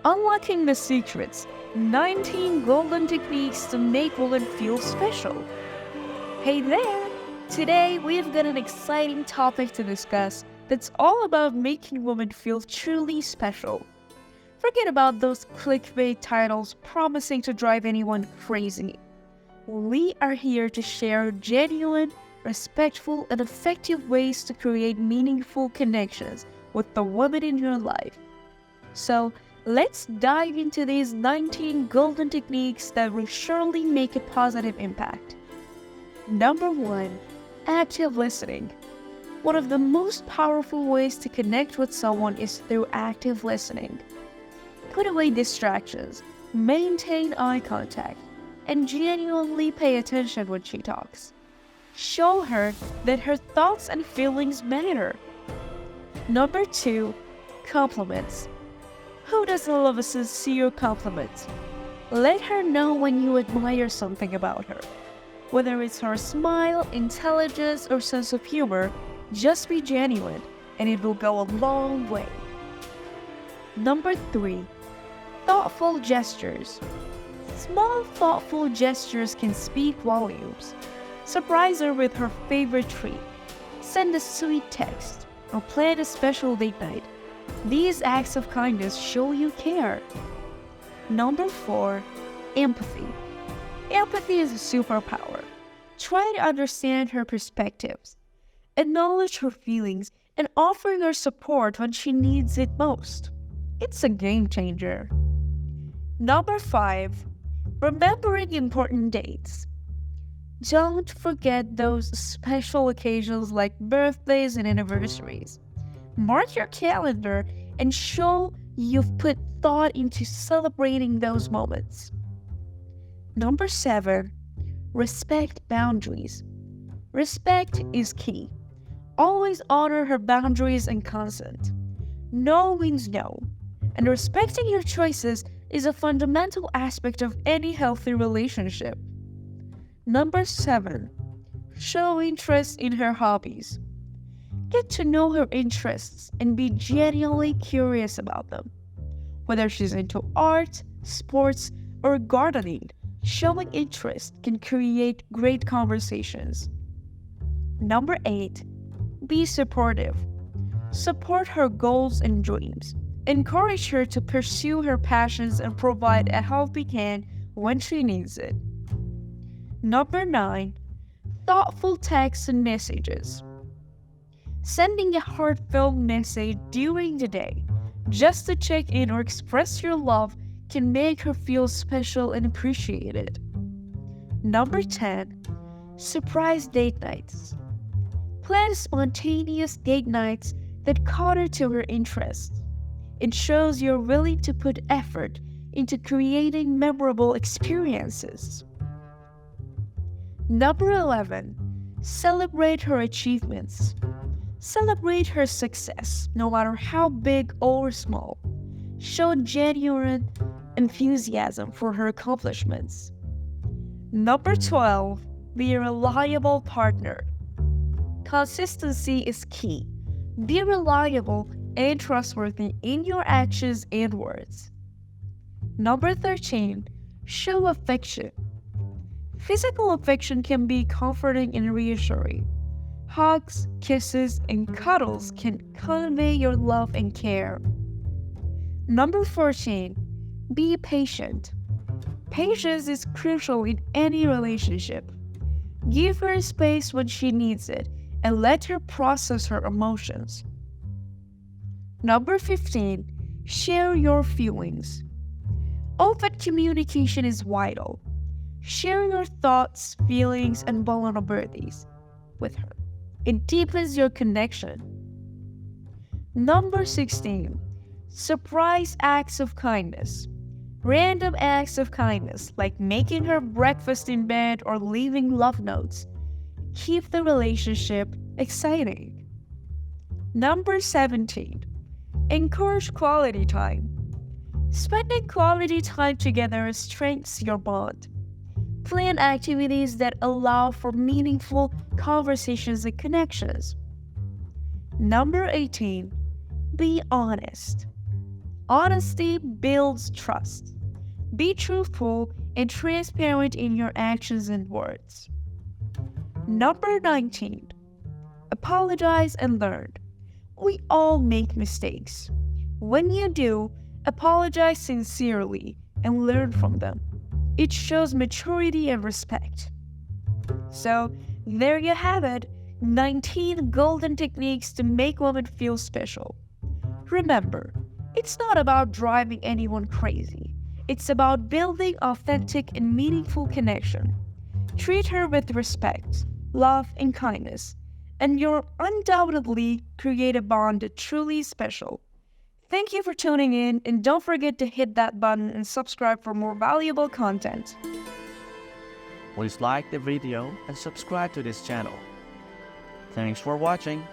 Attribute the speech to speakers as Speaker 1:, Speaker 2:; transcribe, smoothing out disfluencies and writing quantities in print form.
Speaker 1: Unlocking the secrets, 19 golden techniques to make women feel special. Hey there! Today we've got an exciting topic to discuss that's all about making women feel truly special. Forget about those clickbait titles promising to drive anyone crazy. We are here to share genuine, respectful, and effective ways to create meaningful connections with the women in your life. So, let's dive into these 19 golden techniques that will surely make a positive impact. Number 1. Active listening. One of the most powerful ways to connect with someone is through active listening. Put away distractions, maintain eye contact, and genuinely pay attention when she talks. Show her that her thoughts and feelings matter. Number 2. Compliments. Who doesn't love a sincere compliment? Let her know when you admire something about her. Whether it's her smile, intelligence, or sense of humor, just be genuine, and it will go a long way. Number 3. Thoughtful gestures. Small, thoughtful gestures can speak volumes. Surprise her with her favorite treat. Send a sweet text, or plan a special date night. These acts of kindness show you care. Number 4. Empathy. Empathy is a superpower. Try to understand her perspectives, acknowledge her feelings, and offer her support when she needs it most. It's a game changer. Number 5. Remembering important dates. Don't forget those special occasions like birthdays and anniversaries. Mark your calendar and show you've put thought into celebrating those moments. Number 7. Respect boundaries. Respect is key. Always honor her boundaries and consent. No means no, and respecting your choices is a fundamental aspect of any healthy relationship. Number 7. Show interest in her hobbies. Get to know her interests and be genuinely curious about them. Whether she's into art, sports, or gardening, showing interest can create great conversations. Number 8. Be supportive. Support her goals and dreams. Encourage her to pursue her passions and provide a helping hand when she needs it. Number 9. Thoughtful texts and messages. Sending a heartfelt message during the day, just to check in or express your love, can make her feel special and appreciated. Number 10. Surprise date nights. Plan spontaneous date nights that cater to her interests. It shows you're willing to put effort into creating memorable experiences. Number 11. Celebrate her achievements. Celebrate her success, no matter how big or small. Show genuine enthusiasm for her accomplishments. Number 12. Be a reliable partner. Consistency is key. Be reliable and trustworthy in your actions and words. Number 13. Show affection. Physical affection can be comforting and reassuring. Hugs, kisses, and cuddles can convey your love and care. Number 14. Be patient. Patience is crucial in any relationship. Give her space when she needs it and let her process her emotions. Number 15. Share your feelings. Open communication is vital. Share your thoughts, feelings, and vulnerabilities with her. It deepens your connection. Number 16. Surprise acts of kindness. Random acts of kindness, like making her breakfast in bed or leaving love notes, keep the relationship exciting. Number 17. Encourage quality time. Spending quality time together strengthens your bond. Plan activities that allow for meaningful conversations and connections. Number 18, be honest. Honesty builds trust. Be truthful and transparent in your actions and words. Number 19, apologize and learn. We all make mistakes. When you do, apologize sincerely and learn from them. It shows maturity and respect. So, there you have it, 19 golden techniques to make women feel special. Remember, it's not about driving anyone crazy. It's about building authentic and meaningful connection. Treat her with respect, love, and kindness, and you'll undoubtedly create a bond that's truly special. Thank you for tuning in, and don't forget to hit that button and subscribe for more valuable content.
Speaker 2: Please like the video and subscribe to this channel. Thanks for watching.